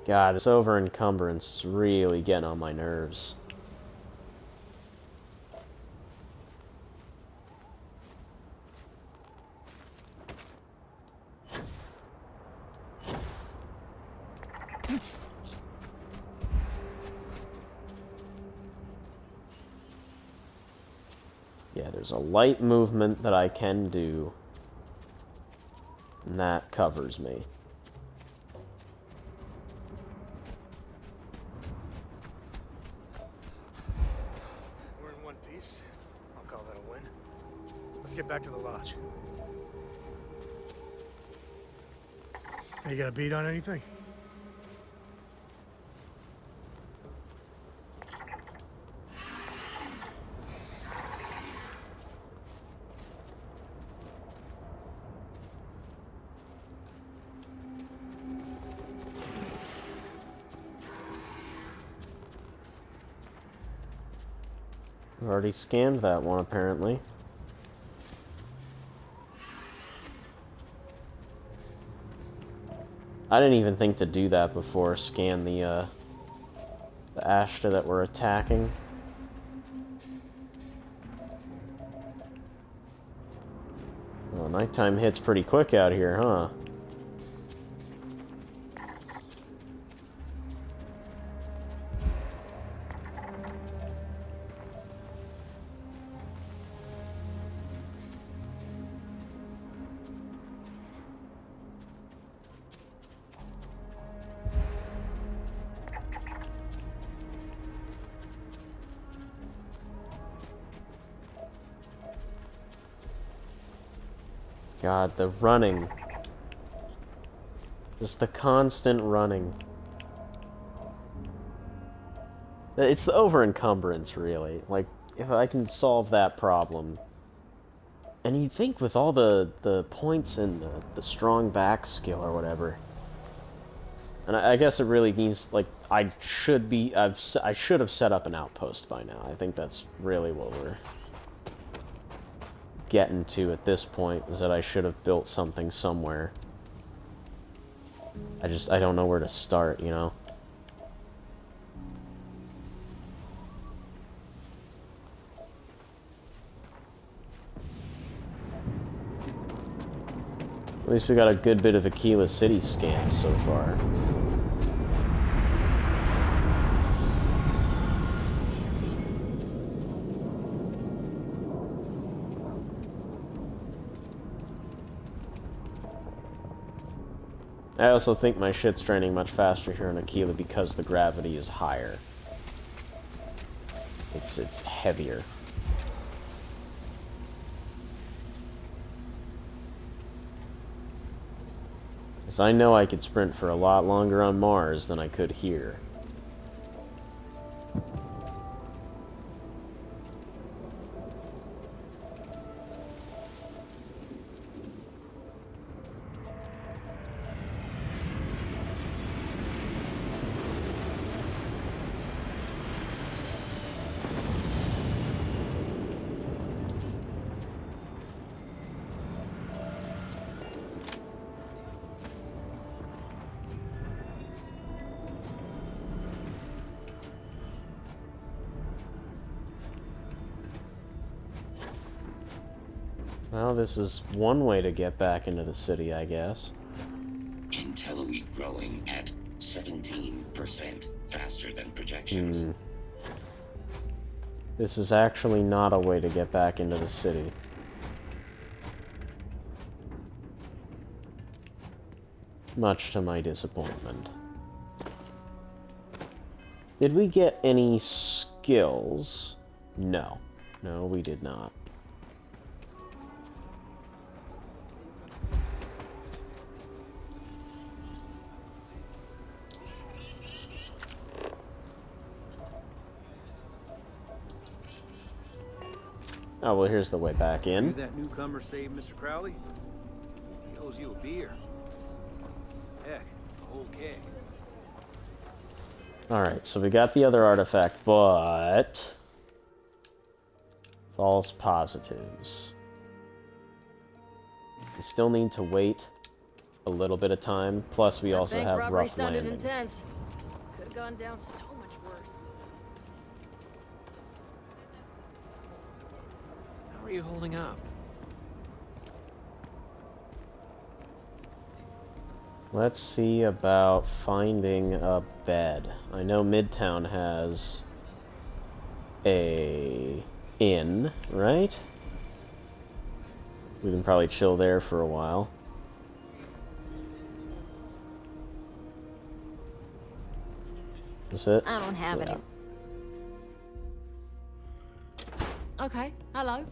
God, this over-encumbrance is really getting on my nerves. Yeah, there's a light movement that I can do, and that covers me. We're in one piece. I'll call that a win. Let's get back to the lodge. Hey, you got a beat on anything? I've already scanned that one, apparently. I didn't even think to do that before. Scan the Ashta that we're attacking. Well, nighttime hits pretty quick out here, huh? God, the running. Just the constant running. It's the over-encumbrance, really. Like, if I can solve that problem. And you'd think with all the points in the strong back skill or whatever. And I guess it really needs, like, I should have set up an outpost by now. I think that's really what we're getting to at this point, is that I should have built something somewhere. I don't know where to start, you know? At least we got a good bit of Akila City scans so far. I also think my shit's draining much faster here in Akila because the gravity is higher. It's heavier. Because I know I could sprint for a lot longer on Mars than I could here. Well, this is one way to get back into the city, I guess. Intelloid growing at 17% faster than projections. This is actually not a way to get back into the city. Much to my disappointment. Did we get any skills? No. No, we did not. Oh, well, here's the way back in. Did that newcomer save Mr. Crowley? He owes you a beer. Heck, a whole keg. Alright, so we got the other artifact, but... false positives. We still need to wait a little bit of time, plus we also have rough landing. Intense. gone down so much worse. How are you holding up? Let's see about finding a bed. I know Midtown has a inn, right? We can probably chill there for a while. Is it? I don't have any. Okay, hello.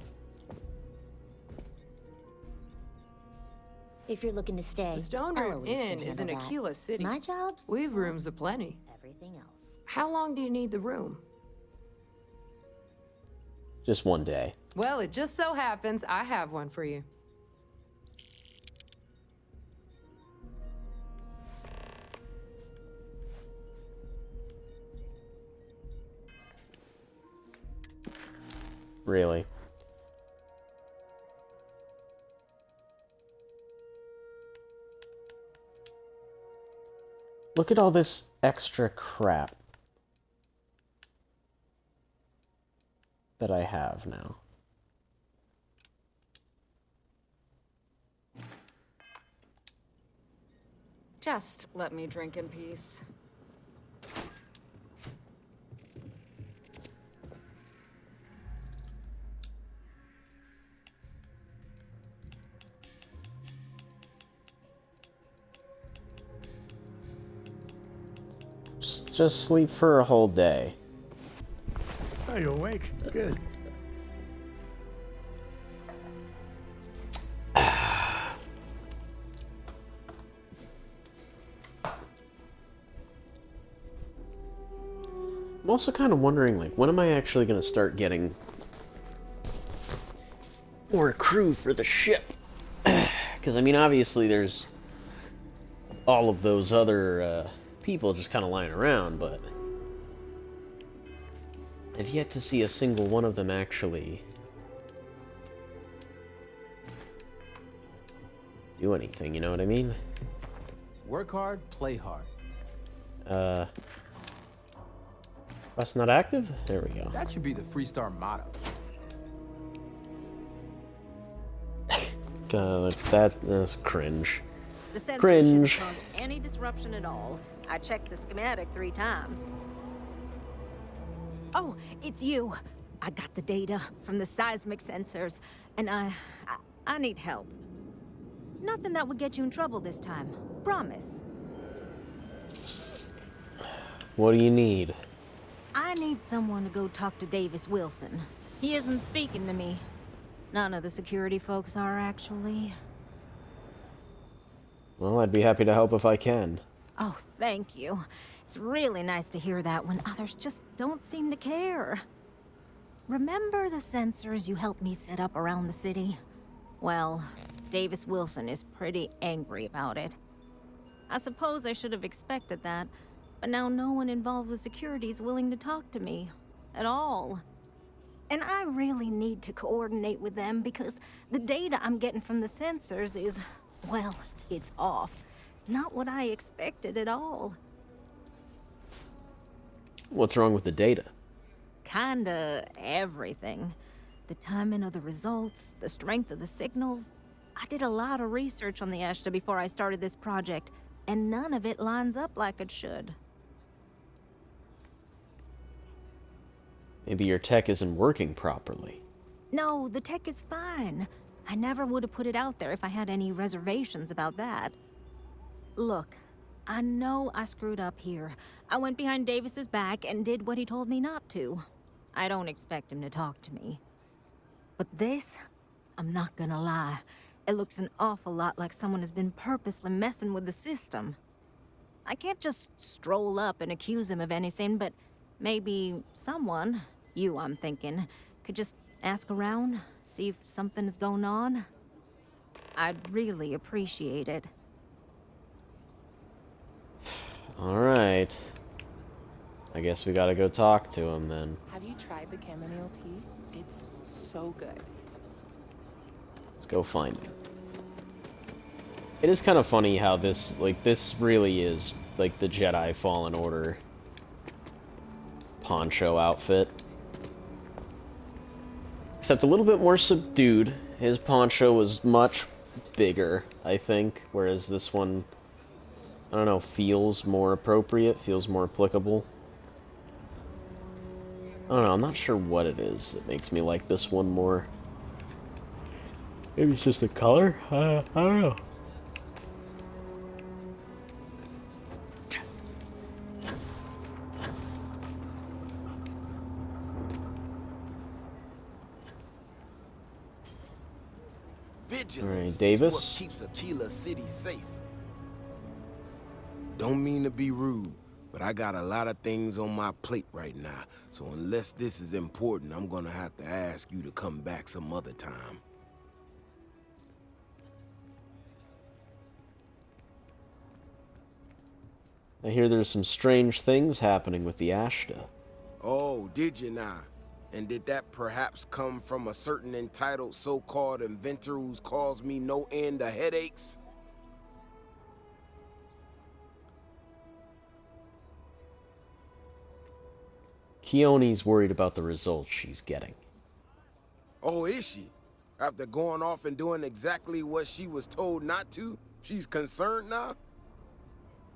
If you're looking to stay, The Stone Room Eloise can Inn is in handle that. Akila City. My job's We've rooms aplenty. everything else. How long do you need the room? Just one day. Well, it just so happens I have one for you. Really. Look at all this extra crap that I have now. Just let me drink in peace. Just sleep for a whole day. Are you awake? Good. I'm also kind of wondering, like, when am I actually going to start getting more crew for the ship? Because, I mean, obviously there's all of those other people just kind of lying around, but I've yet to see a single one of them actually do anything, you know what I mean? Work hard, play hard. That's not active? There we go. That should be the Freestar motto. God, that is cringe. The sensor Cringe. shouldn't cause any disruption at all. I checked the schematic 3 times. Oh, it's you. I got the data from the seismic sensors, and I need help. Nothing that would get you in trouble this time. Promise. What do you need? I need someone to go talk to Davis Wilson. He isn't speaking to me. None of the security folks are, actually. Well, I'd be happy to help if I can. Oh, thank you. It's really nice to hear that when others just don't seem to care. Remember the sensors you helped me set up around the city? Well, Davis Wilson is pretty angry about it. I suppose I should have expected that, but now no one involved with security is willing to talk to me. At all. And I really need to coordinate with them because the data I'm getting from the sensors is, well, it's off. Not what I expected at all. What's wrong with the data? Kinda everything. The timing of the results, the strength of the signals. I did a lot of research on the Ashta before I started this project, and none of it lines up like it should. Maybe your tech isn't working properly. No, the tech is fine. I never would have put it out there if I had any reservations about that. Look, I know I screwed up here. I went behind Davis's back and did what he told me not to. I don't expect him to talk to me. But this, I'm not gonna lie, it looks an awful lot like someone has been purposely messing with the system. I can't just stroll up and accuse him of anything, but maybe someone, you I'm thinking, could just ask around, see if something's going on. I'd really appreciate it. Alright. I guess we gotta go talk to him then. Have you tried the chamomile tea? It's so good. Let's go find him. It is kind of funny how this really is, like, the Jedi Fallen Order poncho outfit. Except a little bit more subdued. His poncho was much bigger, I think, whereas this one, I don't know, feels more appropriate, feels more applicable. I don't know, I'm not sure what it is that makes me like this one more. Maybe it's just the color? I don't know. Vigilance is Davis. what keeps Akila City safe. Don't mean to be rude, but I got a lot of things on my plate right now. So unless this is important, I'm gonna have to ask you to come back some other time. I hear there's some strange things happening with the Ashta. Oh, did you now? And did that perhaps come from a certain entitled so-called inventor who's caused me no end of headaches? Keone's worried about the results she's getting. Oh, is she? After going off and doing exactly what she was told not to, she's concerned now?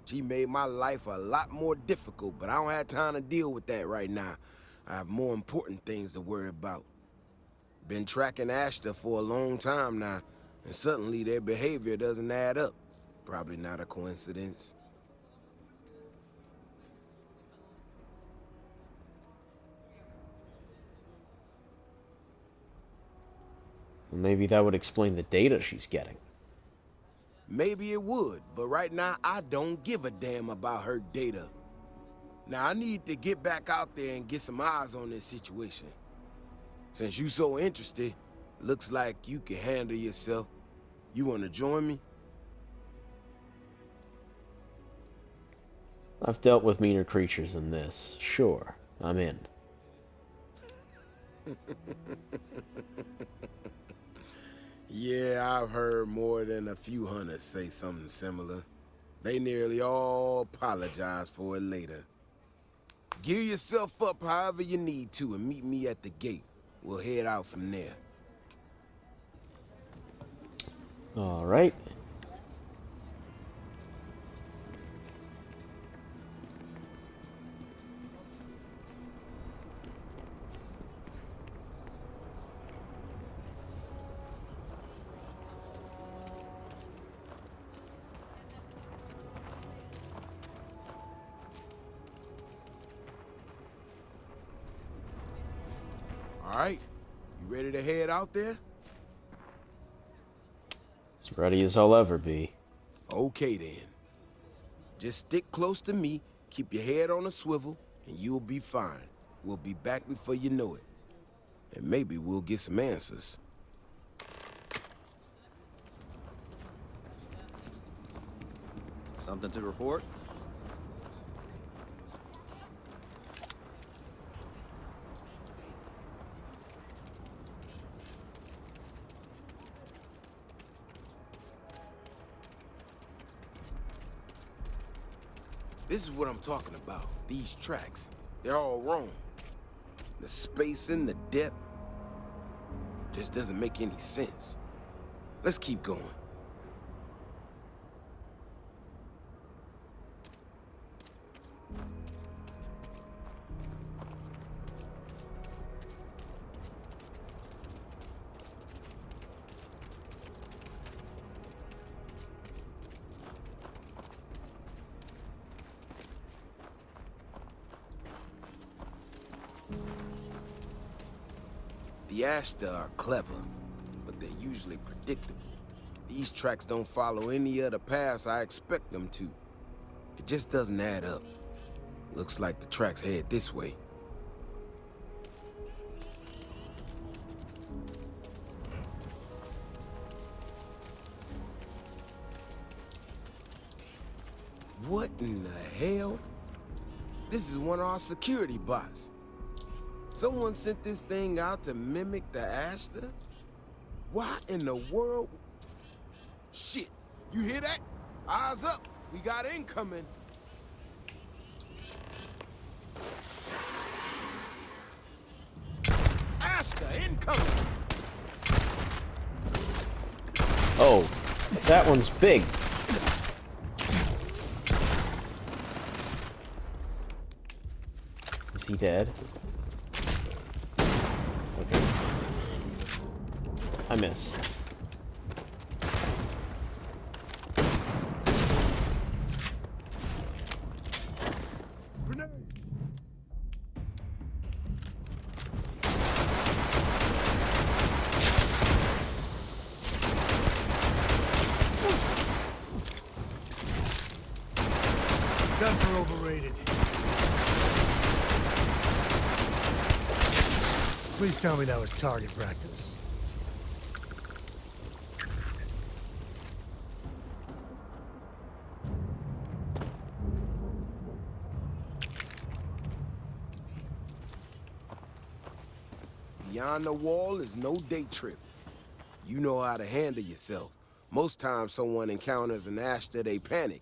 She made my life a lot more difficult, but I don't have time to deal with that right now. I have more important things to worry about. Been tracking Ashta for a long time now, and suddenly their behavior doesn't add up. Probably not a coincidence. Maybe that would explain the data she's getting. Maybe it would, but right now I don't give a damn about her data. Now I need to get back out there and get some eyes on this situation. Since you so interested, looks like you can handle yourself. You wanna join me? I've dealt with meaner creatures than this. Sure, I'm in. Yeah, I've heard more than a few hunters say something similar. They nearly all apologize for it later. Gear yourself up however you need to and meet me at the gate. We'll head out from there. All right. All right, you ready to head out there? As ready as I'll ever be. Okay then. Just stick close to me, keep your head on a swivel, and you'll be fine. We'll be back before you know it. And maybe we'll get some answers. Something to report? This is what I'm talking about. These tracks. They're all wrong. The spacing, the depth, just doesn't make any sense. Let's keep going. The Ashta are clever, but they're usually predictable. These tracks don't follow any other paths I expect them to. It just doesn't add up. Looks like the tracks head this way. What in the hell? This is one of our security bots. Someone sent this thing out to mimic the Ashta? Why in the world? Shit, you hear that? Eyes up, we got incoming. coming. Oh, that one's big. Is he dead? Okay. I missed. Guns are overrated. Please tell me that was target practice. Beyond the wall is no day trip. You know how to handle yourself. Most times someone encounters an Ashta, they panic.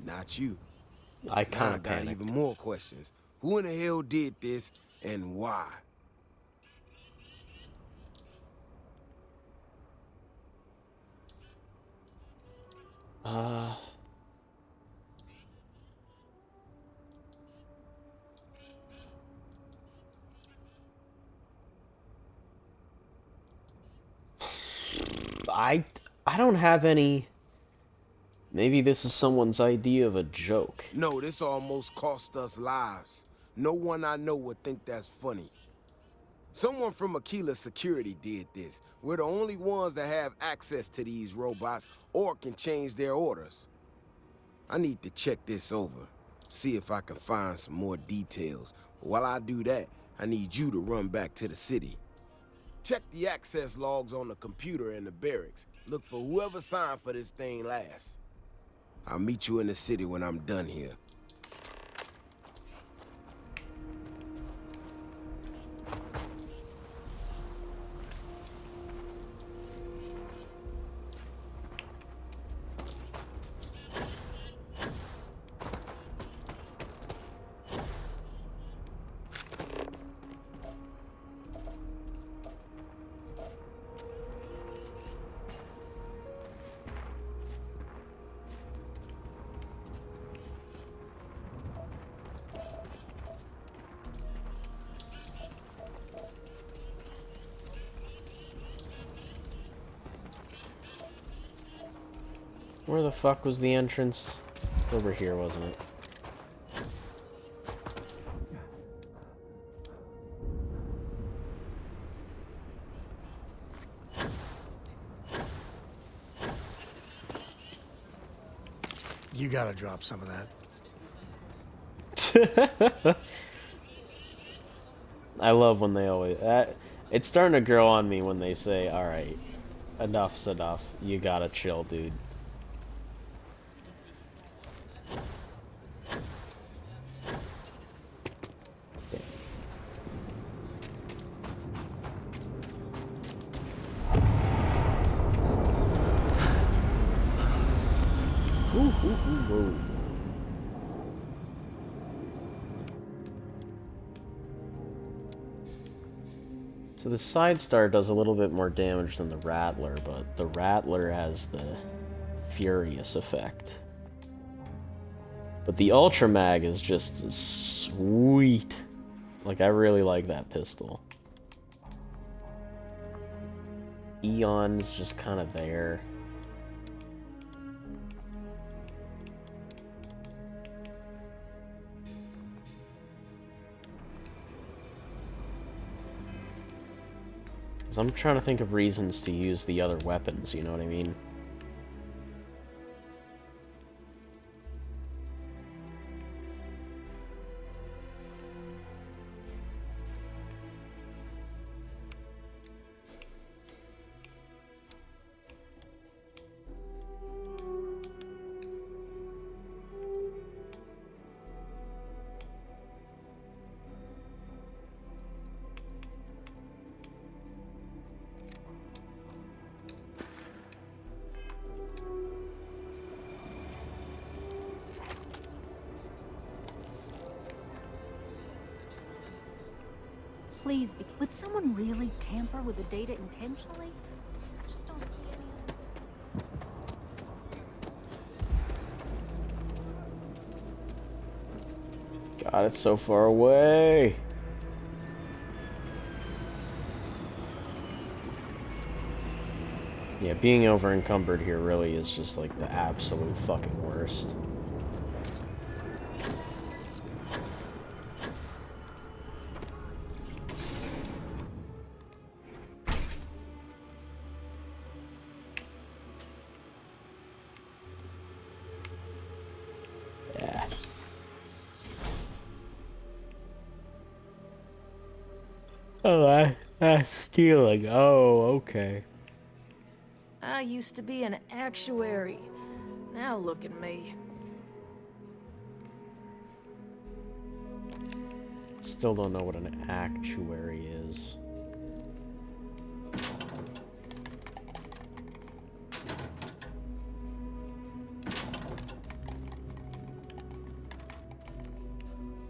Not you. I Now kind I of got panicked. even more questions. Who in the hell did this, and why? Uh... I don't have any... Maybe this is someone's idea of a joke. No, this almost cost us lives. No one I know would think that's funny. Someone from Akila Security did this. We're the only ones that have access to these robots or can change their orders. I need to check this over, see if I can find some more details. But while I do that, I need you to run back to the city. Check the access logs on the computer in the barracks. Look for whoever signed for this thing last. I'll meet you in the city when I'm done here. Where the fuck was the entrance? It's over here, wasn't it? You gotta drop some of that. I love when they always... it's starting to grow on me when they say, alright, enough's enough. You gotta chill, dude. Ooh. So the Side Star does a little bit more damage than the Rattler, but the Rattler has the Furious effect. But the Ultra Mag is just sweet. Like, I really like that pistol. Eon's just kind of there. I'm trying to think of reasons to use the other weapons, you know what I mean? Please, would someone really tamper with the data intentionally? I just don't see any of it. God, it's so far away. Yeah, being over encumbered here really is just like the absolute fucking worst. Yeah. Oh, that's stealing. Oh, okay. I used to be an actuary. Now look at me. Still don't know what an actuary is.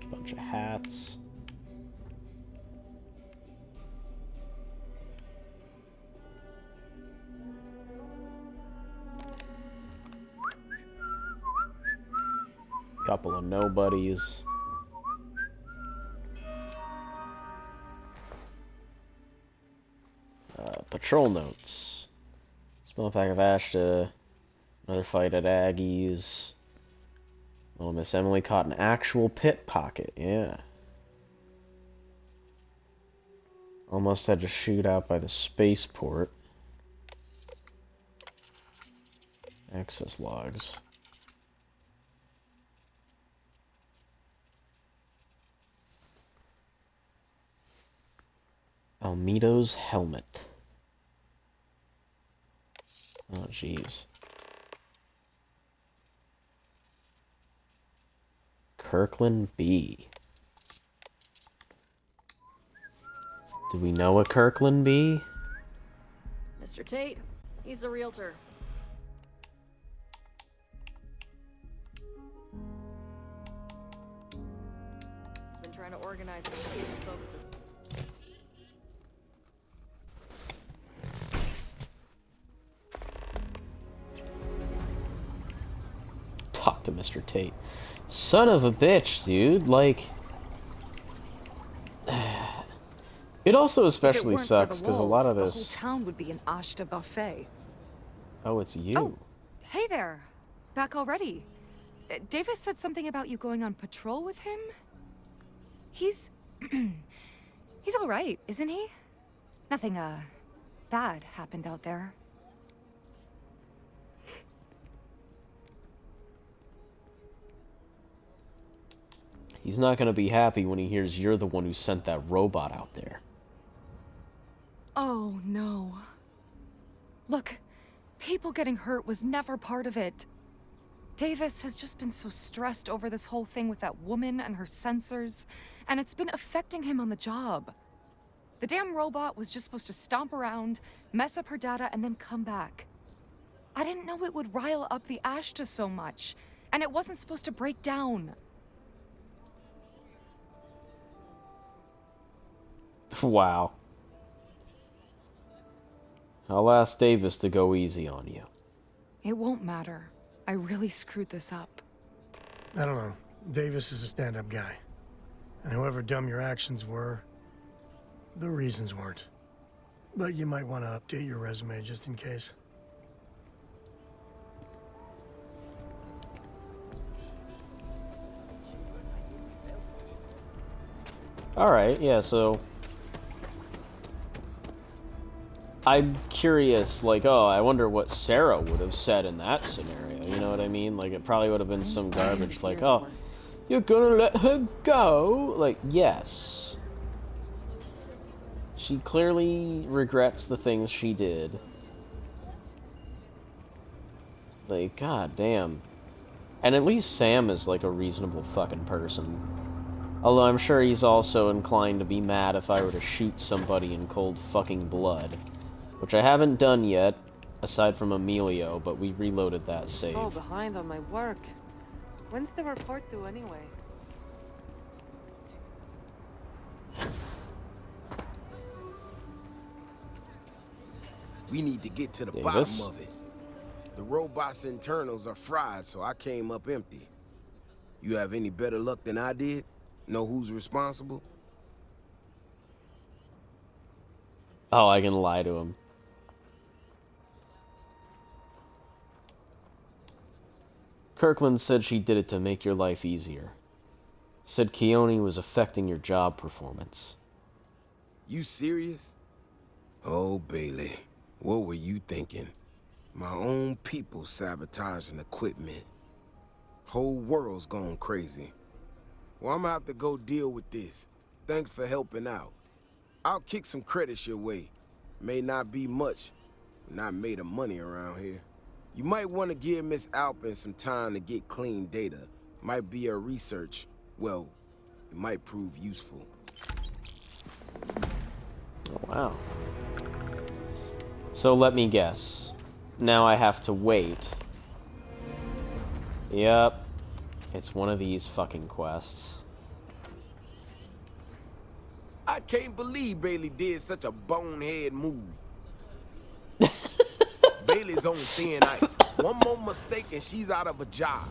Bunch of hats. Couple of nobodies. Patrol notes. Small pack of Ashta. Another fight at Aggie's. Little Miss Emily caught an actual pickpocket. Yeah. Almost had to shoot out by the spaceport. Access logs. Almedo's helmet. Oh, jeez. Kirkland B. Do we know a Kirkland B? Mr. Tate, he's a realtor. He's been trying to organize some folk with this. Talk to Mr. Tate. Son of a bitch, dude. Like, it also especially sucks because a lot of this. The whole town would be an Ashta buffet. Oh, it's you. Oh, hey there. Back already. Davis said something about you going on patrol with him. He's he's all right, isn't he? Nothing bad happened out there. He's not gonna be happy when he hears you're the one who sent that robot out there. Oh, no. Look, people getting hurt was never part of it. Davis has just been so stressed over this whole thing with that woman and her sensors, and it's been affecting him on the job. The damn robot was just supposed to stomp around, mess up her data, and then come back. I didn't know it would rile up the Ashta so much, and it wasn't supposed to break down. Wow. I'll ask Davis to go easy on you. It won't matter. I really screwed this up. I don't know. Davis is a stand-up guy. And however dumb your actions were, the reasons weren't. But you might want to update your resume just in case. Alright, yeah, so I'm curious, like, oh, I wonder what Sarah would have said in that scenario, you know what I mean? Like, it probably would have been some garbage, like, oh, you're gonna let her go? Like, yes. She clearly regrets the things she did. Like, god damn. And at least Sam is, like, a reasonable fucking person. Although I'm sure he's also inclined to be mad if I were to shoot somebody in cold fucking blood. Which I haven't done yet, aside from Emilio, but we reloaded that save. I'm so behind on my work. When's the report due anyway? We need to get to the Davis? bottom of it. The robot's internals are fried, so I came up empty. You have any better luck than I did? Know who's responsible? Oh, I can lie to him. Kirkland said she did it to make your life easier. Said Keone was affecting your job performance. You serious? Oh, Bailey, what were you thinking? My own people sabotaging equipment. Whole world's gone crazy. Well, I'm gonna have to go deal with this. Thanks for helping out. I'll kick some credits your way. May not be much. We're not made of money around here. You might want to give Miss Alpin some time to get clean data. Might be her research. Well, it might prove useful. Oh, wow. So let me guess. Now I have to wait. Yep. It's one of these fucking quests. I can't believe Bailey did such a bonehead move. Bailey's on thin ice. One more mistake and she's out of a job.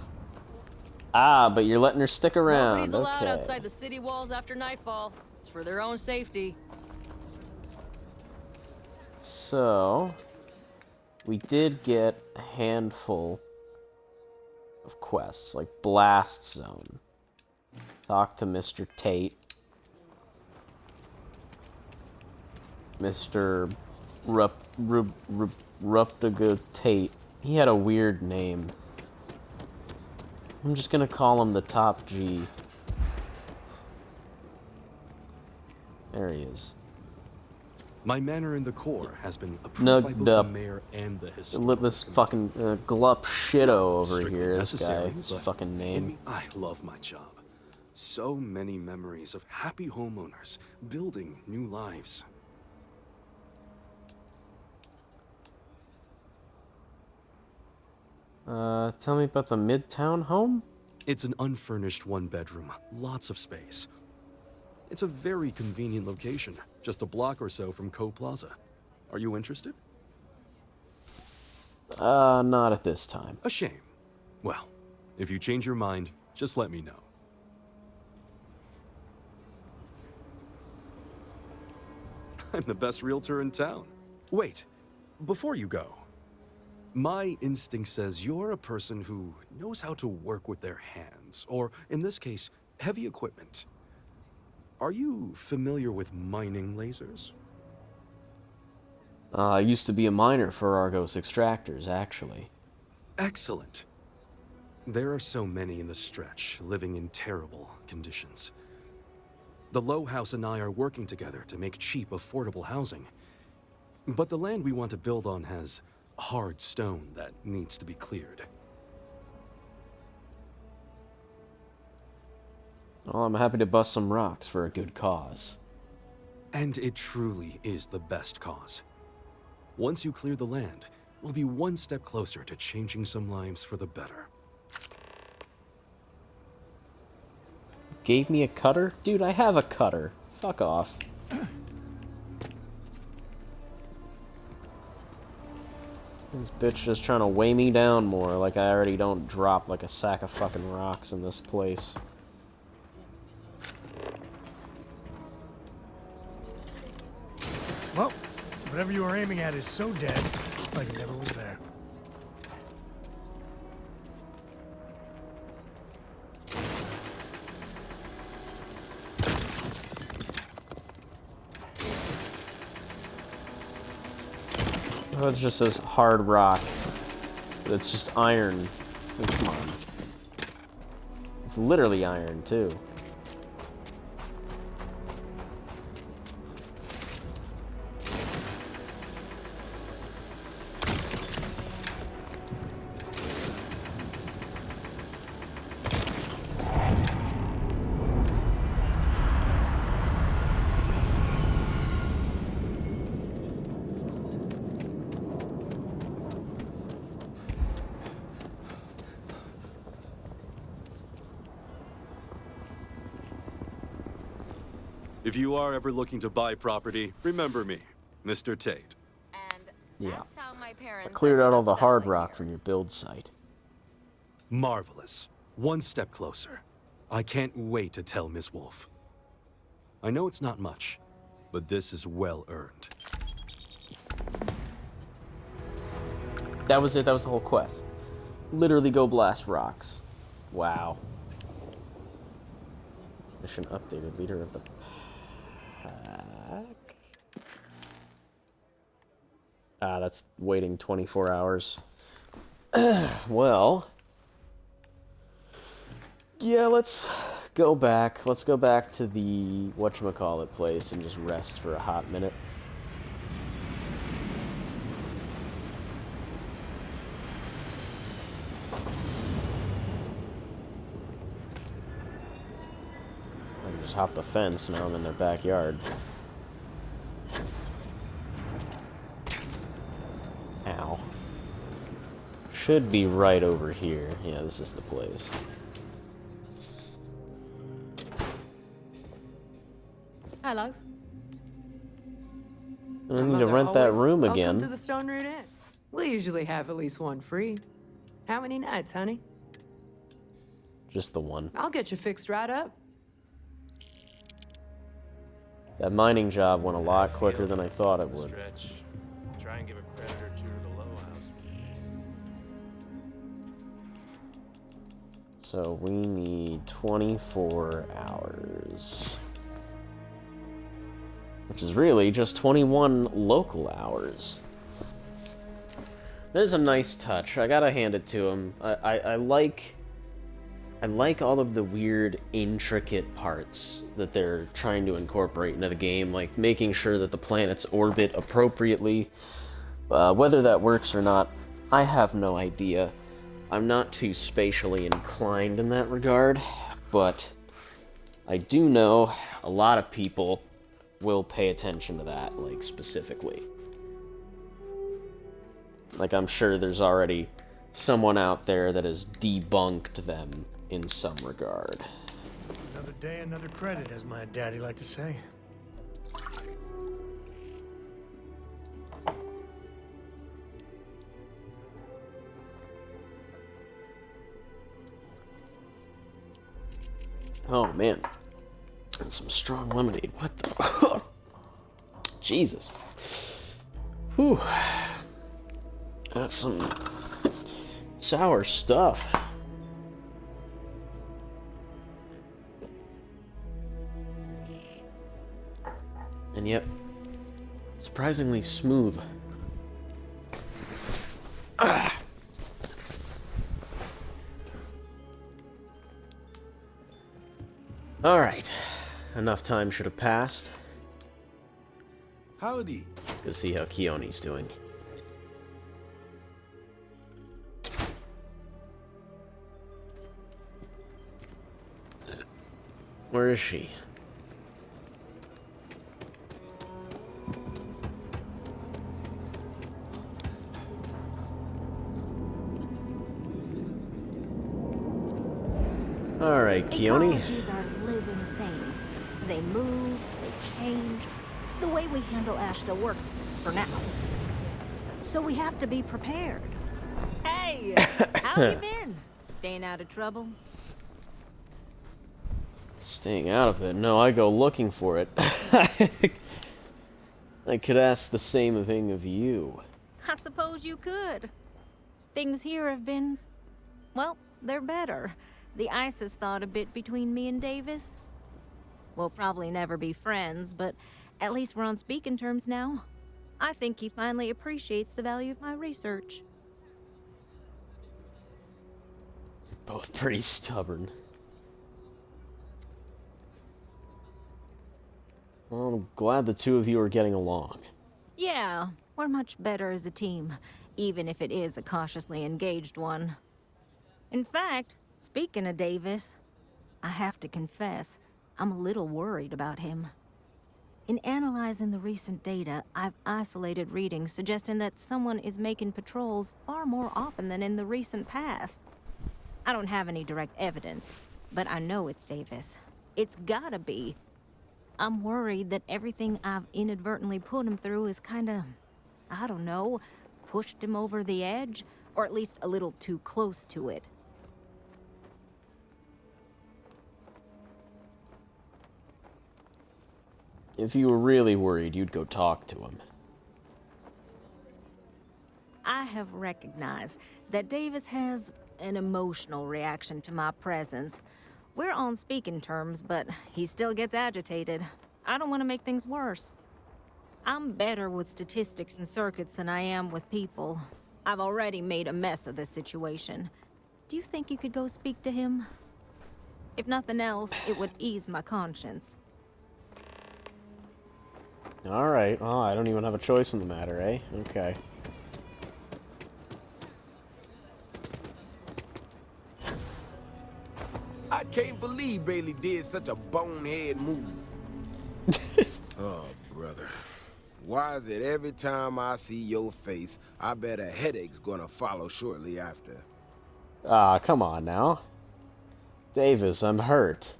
Ah, but you're letting her stick around. Nobody's allowed Okay. outside the city walls after nightfall. It's for their own safety. So, we did get a handful of quests, like Blast Zone. Talk to Mr. Tate. Mr. Ruptigo Tate. He had a weird name. I'm just gonna call him the Top G. There he is. My manor in the core has been approved by both the mayor and the historical This fucking Glup Shitto over Strictly here, this guy, necessary, his but fucking name. I love my job. So many memories of happy homeowners building new lives. Tell me about the Midtown home? It's an unfurnished one-bedroom, lots of space. It's a very convenient location, just a block or so from Co Plaza. Are you interested? Not at this time. A shame. Well, if you change your mind, just let me know. I'm the best realtor in town. Wait, before you go, my instinct says you're a person who knows how to work with their hands, or in this case, heavy equipment. Are you familiar with mining lasers? I used to be a miner for Argos Extractors, actually. Excellent. There are so many in the stretch, living in terrible conditions. The Low House and I are working together to make cheap, affordable housing. But the land we want to build on has hard stone that needs to be cleared. Well, I'm happy to bust some rocks for a good cause. And it truly is the best cause. Once you clear the land, we'll be one step closer to changing some lives for the better. Gave me a cutter? Dude, I have a cutter. Fuck off. This bitch just trying to weigh me down more, like I already don't drop like a sack of fucking rocks in this place. Well, whatever you were aiming at is so dead, it's like it never was there. Oh, it's just this hard rock. But it's just iron. Oh, come on. It's literally iron, too. If you are ever looking to buy property, remember me, Mr. Tate. And Yeah. That's how my I parents cleared out all the ended up hard settling rock here. from your build site. Marvelous. One step closer. I can't wait to tell Miss Wolf. I know it's not much, but this is well earned. That was it. That was the whole quest. Literally go blast rocks. Wow. Mission updated. Leader of the pack. Ah, that's waiting 24 hours. Well. Yeah, let's go back. Let's go back to the whatchamacallit place and just rest for a hot minute. I can just hop the fence, now I'm in their backyard. Ow. Should be right over here. Yeah, this is the place. Hello. I need to rent that room again. Welcome to the Stone Root Inn. We usually have at least one free. How many nights, honey? Just the one. I'll get you fixed right up. That mining job went a lot quicker than I thought it would. Stretch. Try and give a credit or two to the low house. So we need 24 hours. Which is really just 21 local hours. That is a nice touch. I gotta hand it to him. I like all of the weird, intricate parts that they're trying to incorporate into the game, like making sure that the planets orbit appropriately. Whether that works or not, I have no idea. I'm not too spatially inclined in that regard, but I do know a lot of people will pay attention to that, like, specifically. Like, I'm sure there's already someone out there that has debunked them in some regard. Another day, another credit, as my daddy liked to say. Oh, man. And some strong lemonade. What the... Jesus. Whew. That's some sour stuff. And yet, surprisingly smooth. Ah. All right. Enough time should have passed. Howdy. Let's go see how Keone's doing. Where is she? All right, Keone. Ecologies are living things. They move, they change. The way we handle Ashta works for now. So we have to be prepared. Hey, how you been? Staying out of trouble? Staying out of it? No, I go looking for it. I could ask the same thing of you. I suppose you could. Things here have been... well, they're better. The ice has thawed a bit between me and Davis. We'll probably never be friends, but at least we're on speaking terms now. I think he finally appreciates the value of my research. Both pretty stubborn. Well, I'm glad the two of you are getting along. Yeah, we're much better as a team, even if it is a cautiously engaged one. In fact, speaking of Davis, I have to confess, I'm a little worried about him. In analyzing the recent data, I've isolated readings suggesting that someone is making patrols far more often than in the recent past. I don't have any direct evidence, but I know it's Davis. It's gotta be. I'm worried that everything I've inadvertently put him through is kinda I don't know, pushed him over the edge, or at least a little too close to it. If you were really worried, you'd go talk to him. I have recognized that Davis has an emotional reaction to my presence. We're on speaking terms, but he still gets agitated. I don't want to make things worse. I'm better with statistics and circuits than I am with people. I've already made a mess of this situation. Do you think you could go speak to him? If nothing else, it would ease my conscience. Alright, well, I don't even have a choice in the matter, eh? Okay. I can't believe Bailey did such a bonehead move. Oh, brother. Why is it every time I see your face, I bet a headache's gonna follow shortly after? Ah, come on now. Davis, I'm hurt.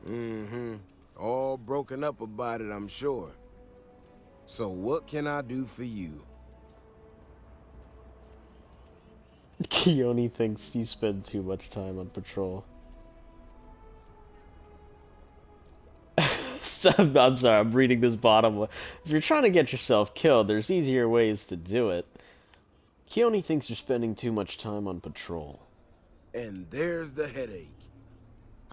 Mm-hmm. All broken up about it, I'm sure. So what can I do for you? Keone thinks you spend too much time on patrol. I'm sorry, I'm reading this bottom. If you're trying to get yourself killed, there's easier ways to do it. Keone thinks you're spending too much time on patrol. And there's the headache.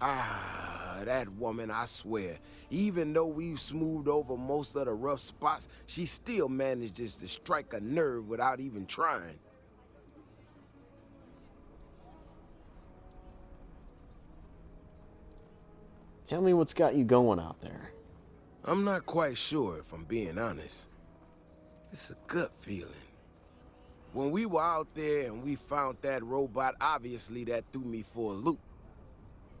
Ah, that woman, I swear. Even though we've smoothed over most of the rough spots, she still manages to strike a nerve without even trying. Tell me what's got you going out there. I'm not quite sure, if I'm being honest. It's a gut feeling. When we were out there and we found that robot, obviously that threw me for a loop.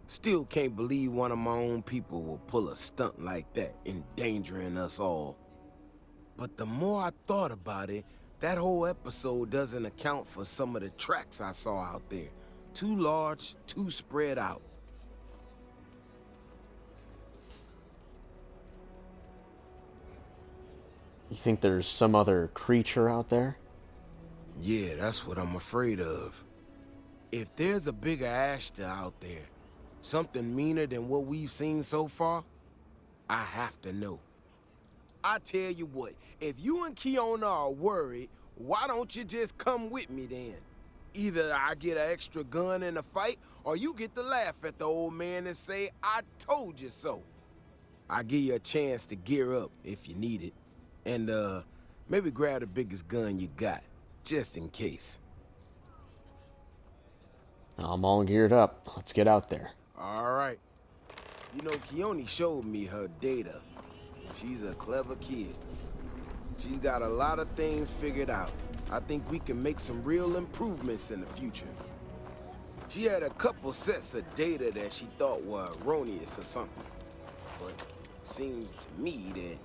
Still can't believe one of my own people will pull a stunt like that, endangering us all. But the more I thought about it, that whole episode doesn't account for some of the tracks I saw out there. Too large, too spread out. You think there's some other creature out there? Yeah, that's what I'm afraid of. If there's a bigger Ashta out there, something meaner than what we've seen so far, I have to know. I tell you what, if you and Keone are worried, why don't you just come with me then? Either I get an extra gun in the fight, or you get to laugh at the old man and say, I told you so. I'll give you a chance to gear up if you need it. And, maybe grab the biggest gun you got, just in case. I'm all geared up. Let's get out there. All right. You know, Keone showed me her data. She's a clever kid. She's got a lot of things figured out. I think we can make some real improvements in the future. She had a couple sets of data that she thought were erroneous or something. But it seems to me that it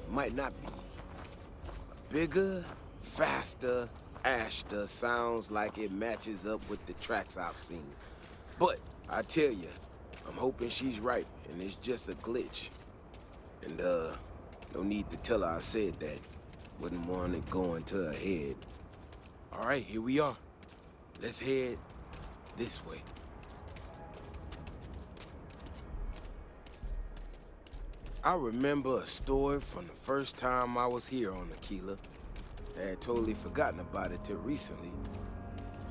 might not be. A bigger, faster Ashta sounds like it matches up with the tracks I've seen. But I tell you, I'm hoping she's right and it's just a glitch. And no need to tell her I said that. Wouldn't want it going to her head. All right, here we are. Let's head this way. I remember a story from the first time I was here on Akila. I had totally forgotten about it till recently.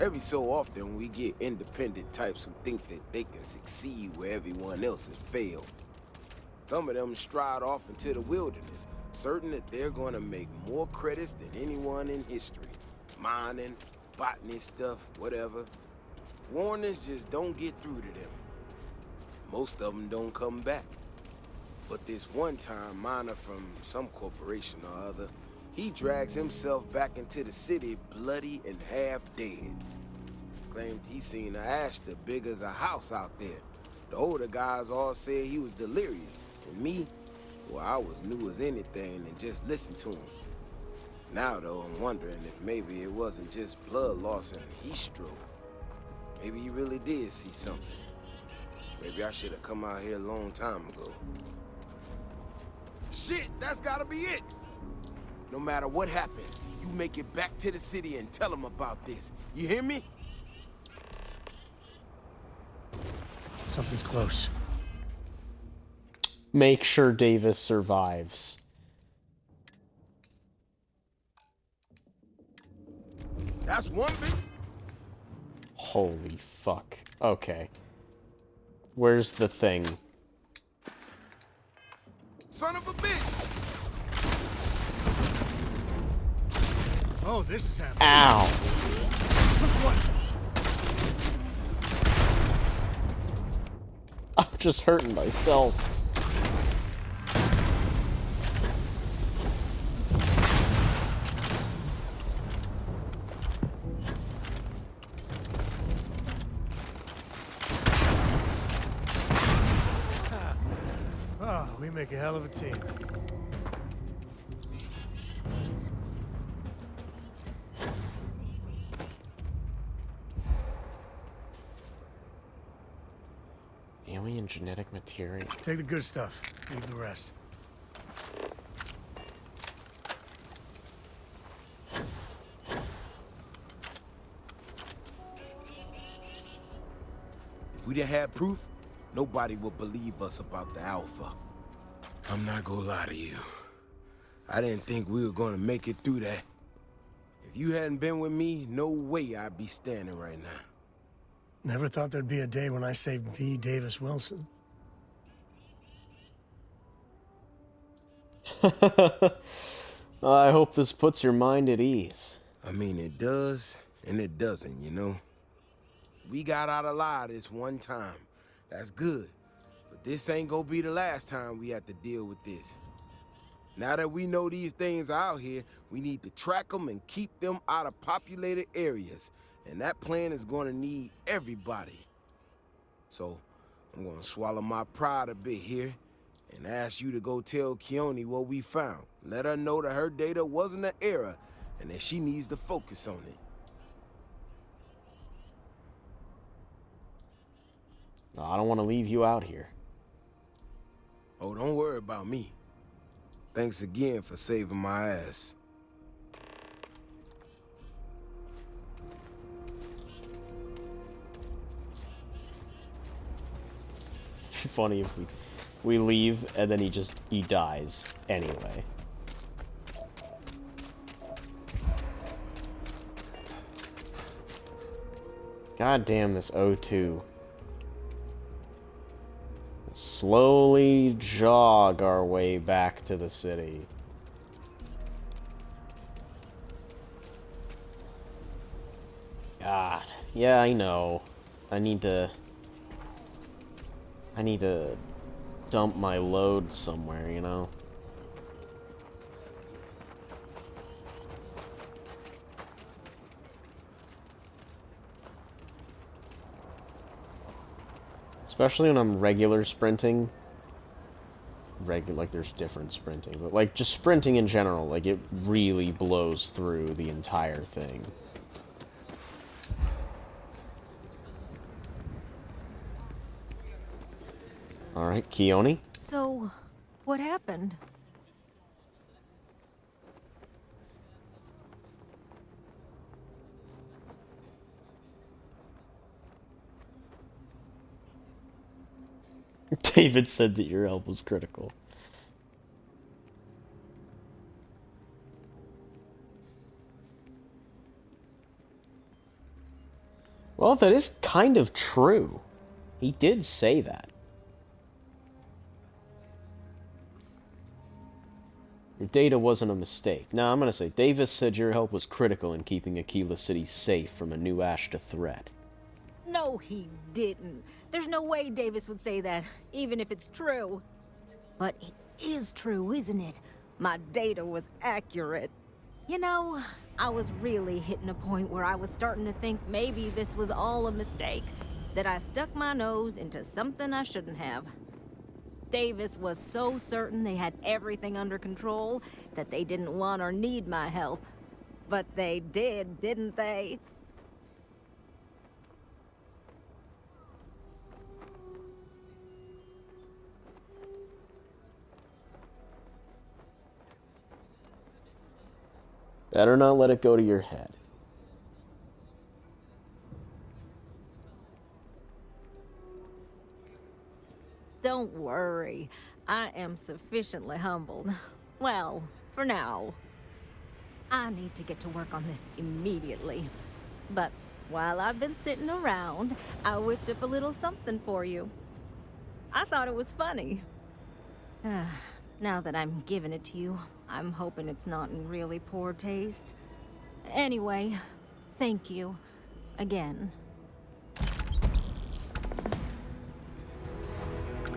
Every so often we get independent types who think that they can succeed where everyone else has failed. Some of them stride off into the wilderness, certain that they're gonna make more credits than anyone in history. Mining, botany stuff, whatever. Warnings just don't get through to them. Most of them don't come back. But this one-time miner from some corporation or other, he drags himself back into the city bloody and half dead. Claimed he seen a Ashta big as a house out there. The older guys all said he was delirious. And me, well, I was new as anything and just listened to him. Now, though, I'm wondering if maybe it wasn't just blood loss and heat stroke. Maybe he really did see something. Maybe I should have come out here a long time ago. Shit, that's gotta be it! No matter what happens, you make it back to the city and tell them about this. You hear me? Something's close. Make sure Davis survives. That's one big... Holy fuck. Okay. Where's the thing? Son of a bitch! Oh, this is happening. Ow! What? I'm just hurting myself. Oh, we make a hell of a team. Alien genetic material. Take the good stuff. Leave the rest. If we didn't have proof, nobody would believe us about the Alpha. I'm not gonna lie to you. I didn't think we were gonna make it through that. If you hadn't been with me, no way I'd be standing right now. Never thought there'd be a day when I saved the Davis Wilson. I hope this puts your mind at ease. I mean, it does, and it doesn't, you know? We got out alive this one time. That's good. But this ain't gonna be the last time we have to deal with this. Now that we know these things are out here, we need to track them and keep them out of populated areas. And that plan is gonna need everybody. So, I'm gonna swallow my pride a bit here and ask you to go tell Keone what we found. Let her know that her data wasn't an error and that she needs to focus on it. I don't want to leave you out here. Oh, don't worry about me. Thanks again for saving my ass. Funny if we leave and then he dies anyway. God damn this O2. Slowly jog our way back to the city. God. Yeah, I know. I need to dump my load somewhere, you know? Especially when I'm regular sprinting. Like, there's different sprinting, but, like, just sprinting in general, like, it really blows through the entire thing. Alright, Keone? So, what happened? David said that your help was critical. Well, that is kind of true. He did say that. Your data wasn't a mistake. Now, I'm gonna say, Davis said your help was critical in keeping Akila City safe from a new Ashta threat. No, he didn't. There's no way Davis would say that, even if it's true. But it is true, isn't it? My data was accurate. You know, I was really hitting a point where I was starting to think maybe this was all a mistake. That I stuck my nose into something I shouldn't have. Davis was so certain they had everything under control that they didn't want or need my help. But they did, didn't they? Better not let it go to your head. Don't worry. I am sufficiently humbled. Well, for now. I need to get to work on this immediately. But while I've been sitting around, I whipped up a little something for you. I thought it was funny. Now that I'm giving it to you, I'm hoping it's not in really poor taste. Anyway, thank you. Again.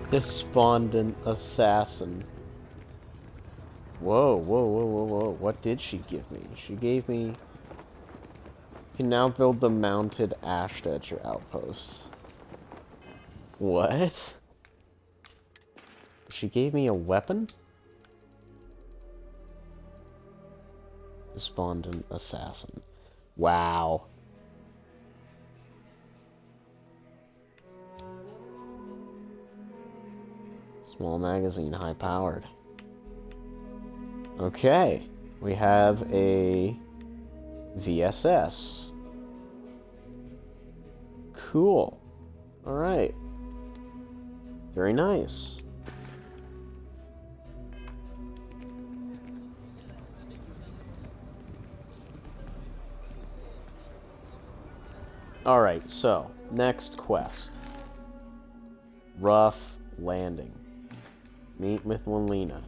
Despondent assassin. Whoa, whoa, whoa, whoa, whoa. What did she give me? She gave me... You can now build the mounted Ashta at your outpost. What? She gave me a weapon? Despondent assassin. Wow. Small magazine, high powered. Okay. We have a VSS. Cool. Alright. Very nice. Alright, so, next quest. Rough Landing. Meet with Melina.